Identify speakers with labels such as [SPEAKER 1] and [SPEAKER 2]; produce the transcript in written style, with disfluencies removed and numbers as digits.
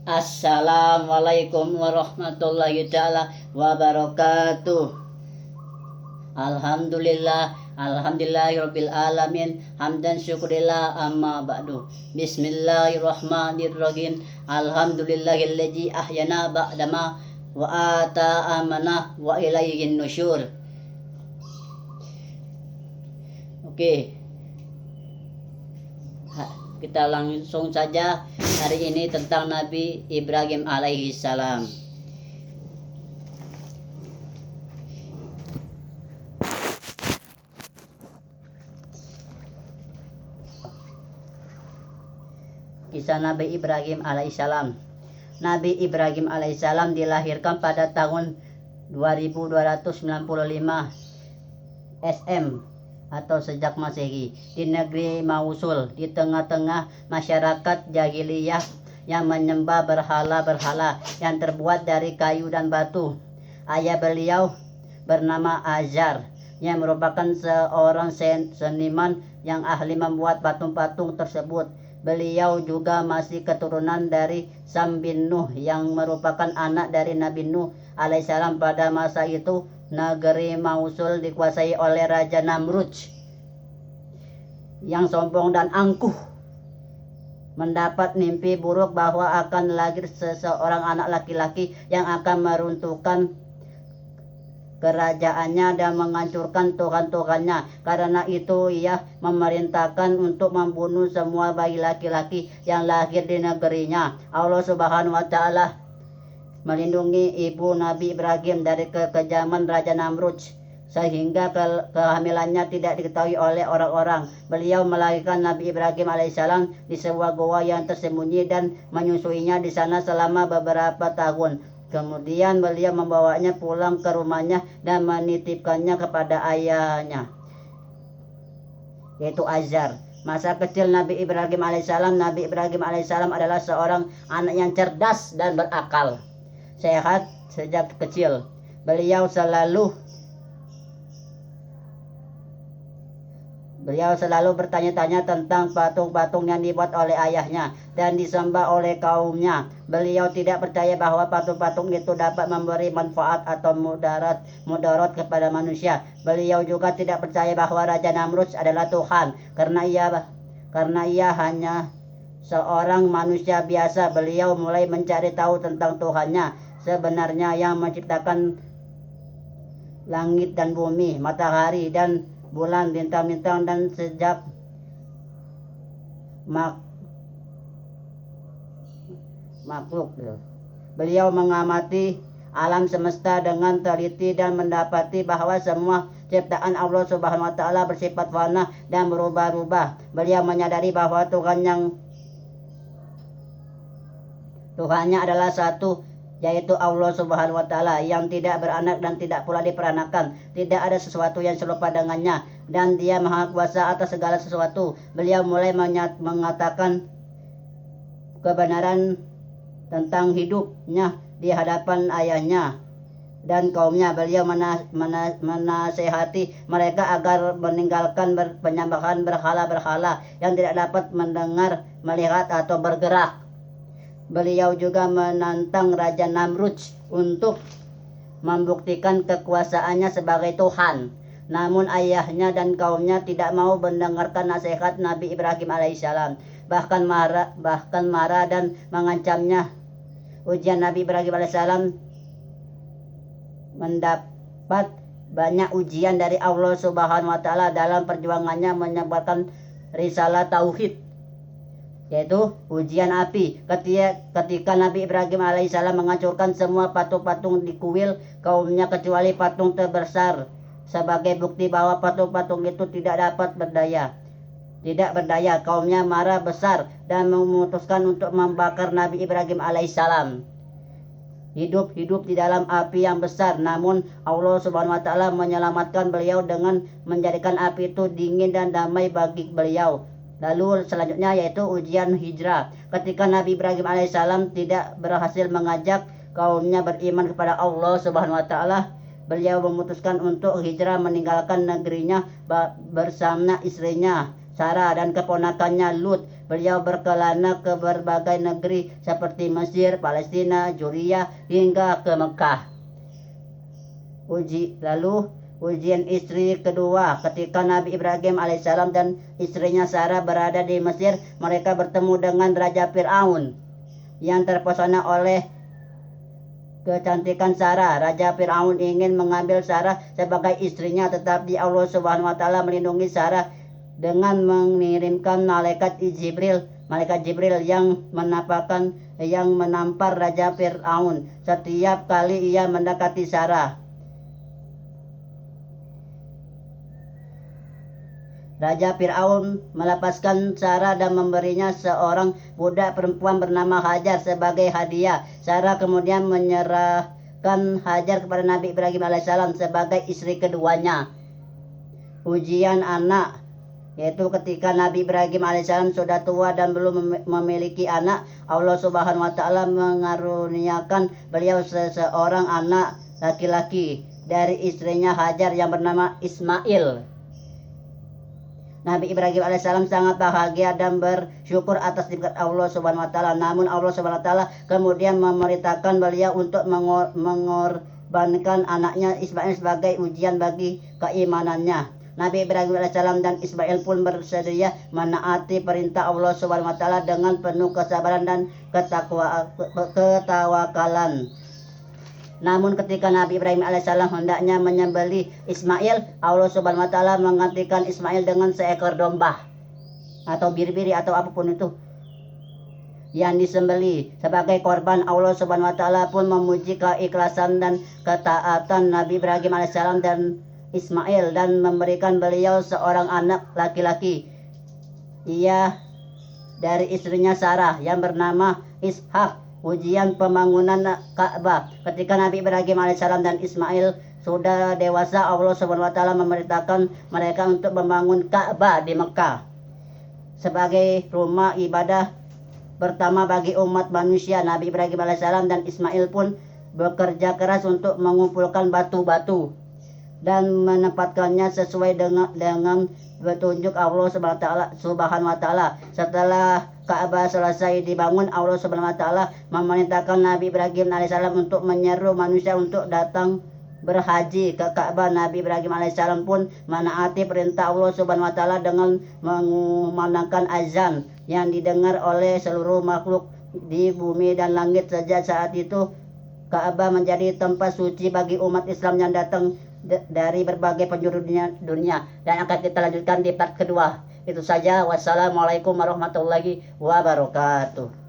[SPEAKER 1] Assalamualaikum warahmatullahi ta'ala wabarakatuh. Alhamdulillahirabbil alamin, hamdan syukurillah, amma ba'du. Bismillahirrahmanirrahim. Alhamdulillahilladzi ahyana ba'dama wa ata amana wa ilaihin nusyur. Oke. Kita langsung saja hari ini tentang Nabi Ibrahim alaihi salam. Kisah Nabi Ibrahim alaihissalam. Nabi Ibrahim alaihissalam dilahirkan pada tahun 2295 SM atau sejak Masehi di negeri Mausul, di tengah-tengah masyarakat jahiliyah yang menyembah berhala-berhala yang terbuat dari kayu dan batu. Ayah beliau bernama Azar yang merupakan seorang seniman yang ahli membuat patung-patung tersebut. Beliau juga masih keturunan dari Sam bin Nuh yang merupakan anak dari Nabi Nuh alaihissalam. Pada masa itu negeri Mausul dikuasai oleh Raja Namrud yang sombong dan angkuh. Mendapat mimpi buruk bahwa akan lahir seseorang anak laki-laki yang akan meruntuhkan kerajaannya dan menghancurkan tuhan-tuhannya. Karena itu ia memerintahkan untuk membunuh semua bayi laki-laki yang lahir di negerinya. Allah Subhanahu wa Ta'ala melindungi ibu Nabi Ibrahim dari kekejaman Raja Namrud sehingga kehamilannya tidak diketahui oleh orang-orang. Beliau melahirkan Nabi Ibrahim alaihissalam di sebuah goa yang tersembunyi dan menyusuinya di sana selama beberapa tahun. Kemudian beliau membawanya pulang ke rumahnya dan menitipkannya kepada ayahnya, yaitu Azar. Masa kecil Nabi Ibrahim alaihissalam. Nabi Ibrahim alaihissalam adalah seorang anak yang cerdas dan berakal, sehat sejak kecil. Beliau selalu bertanya-tanya tentang patung-patung yang dibuat oleh ayahnya dan disembah oleh kaumnya. Beliau tidak percaya bahwa patung-patung itu dapat memberi manfaat atau mudarat kepada manusia. Beliau juga tidak percaya bahwa Raja Namrud adalah Tuhan karena ia hanya seorang manusia biasa. Beliau mulai mencari tahu tentang Tuhannya sebenarnya yang menciptakan langit dan bumi, matahari dan bulan, bintang-bintang dan sejak makhluk. Beliau mengamati alam semesta dengan teliti dan mendapati bahwa semua ciptaan Allah Subhanahu wa Ta'ala bersifat fana dan berubah-ubah. Beliau menyadari bahwa Tuhannya adalah satu, yaitu Allah Subhanahu wa Ta'ala yang tidak beranak dan tidak pula diperanakan. Tidak ada sesuatu yang serupa dengannya dan dia maha kuasa atas segala sesuatu. Beliau mulai mengatakan kebenaran tentang hidupnya di hadapan ayahnya dan kaumnya. Beliau menasehati mereka agar meninggalkan penyembahan berhala-berhala yang tidak dapat mendengar, melihat atau bergerak. Beliau juga menantang Raja Namrud untuk membuktikan kekuasaannya sebagai Tuhan. Namun ayahnya dan kaumnya tidak mau mendengarkan nasihat Nabi Ibrahim alaihissalam. Bahkan marah dan mengancamnya. Ujian Nabi Ibrahim alaihissalam mendapat banyak ujian dari Allah Subhanahu wa Ta'ala dalam perjuangannya menyebarkan risalah tauhid, yaitu ujian api. Ketika Nabi Ibrahim alaihissalam menghancurkan semua patung-patung di kuil kaumnya kecuali patung terbesar, sebagai bukti bahwa patung-patung itu tidak berdaya. Kaumnya marah besar dan memutuskan untuk membakar Nabi Ibrahim alaihissalam hidup di dalam api yang besar. Namun Allah Subhanahu wa Ta'ala menyelamatkan beliau dengan menjadikan api itu dingin dan damai bagi beliau. Lalu selanjutnya yaitu ujian hijrah. Ketika Nabi Ibrahim alaihissalam tidak berhasil mengajak kaumnya beriman kepada Allah Subhanahu wa Ta'ala, beliau memutuskan untuk hijrah meninggalkan negerinya bersama istrinya Sarah dan keponakannya Lut. beliau berkelana ke berbagai negeri seperti Mesir, Palestina, Suriah hingga ke Mekah. Ujian istri kedua, ketika Nabi Ibrahim alaihissalam dan istrinya Sarah berada di Mesir, mereka bertemu dengan Raja Fir'aun yang terpesona oleh kecantikan Sarah. Raja Fir'aun ingin mengambil Sarah sebagai istrinya, tetapi Allah Subhanahu wa taala melindungi Sarah dengan mengirimkan malaikat Jibril yang menampar Raja Fir'aun setiap kali ia mendekati Sarah. Raja Fir'aun melepaskan Sarah dan memberinya seorang budak perempuan bernama Hajar sebagai hadiah. Sarah kemudian menyerahkan Hajar kepada Nabi Ibrahim alaihissalam sebagai istri keduanya. Ujian anak, yaitu ketika Nabi Ibrahim alaihissalam sudah tua dan belum memiliki anak, Allah Subhanahu wa taala mengaruniakan beliau seorang anak laki-laki dari istrinya Hajar yang bernama Ismail. Nabi Ibrahim alaihissalam sangat bahagia dan bersyukur atas nikmat Allah Subhanahu wa taala. Namun Allah Subhanahu wa taala kemudian memerintahkan beliau untuk mengorbankan anaknya Ismail sebagai ujian bagi keimanannya. Nabi Ibrahim alaihissalam dan Ismail pun bersedia menaati perintah Allah Subhanahu wa taala dengan penuh kesabaran dan ketawakalan. Namun ketika Nabi Ibrahim alaihissalam hendaknya menyembelih Ismail, Allah Subhanahu wa taala menggantikan Ismail dengan seekor domba atau biri-biri atau apapun itu yang disembelih sebagai korban. Allah Subhanahu wa taala pun memuji keikhlasan dan ketaatan Nabi Ibrahim alaihissalam dan Ismail dan memberikan beliau seorang anak laki-laki. Ia dari istrinya Sarah yang bernama Ishak. Ujian pembangunan Ka'bah, ketika Nabi Ibrahim alaihissalam dan Ismail sudah dewasa, Allah Subhanahu wa taala memerintahkan mereka untuk membangun Ka'bah di Mekah sebagai rumah ibadah pertama bagi umat manusia. Nabi Ibrahim alaihissalam dan Ismail pun bekerja keras untuk mengumpulkan batu-batu dan menempatkannya sesuai dengan petunjuk Allah Subhanahu wa taala. Setelah Ka'bah selesai dibangun, Allah Subhanahu wa taala memerintahkan Nabi Ibrahim alaihissalam untuk menyeru manusia untuk datang berhaji ke Ka'bah. Nabi Ibrahim alaihissalam pun menaati perintah Allah Subhanahu wa taala dengan mengumandangkan azan yang didengar oleh seluruh makhluk di bumi dan langit. Sejak saat itu Ka'bah menjadi tempat suci bagi umat Islam yang datang dari berbagai penjuru dunia. Dan akan kita lanjutkan di part kedua. Itu saja. Wassalamualaikum warahmatullahi wabarakatuh.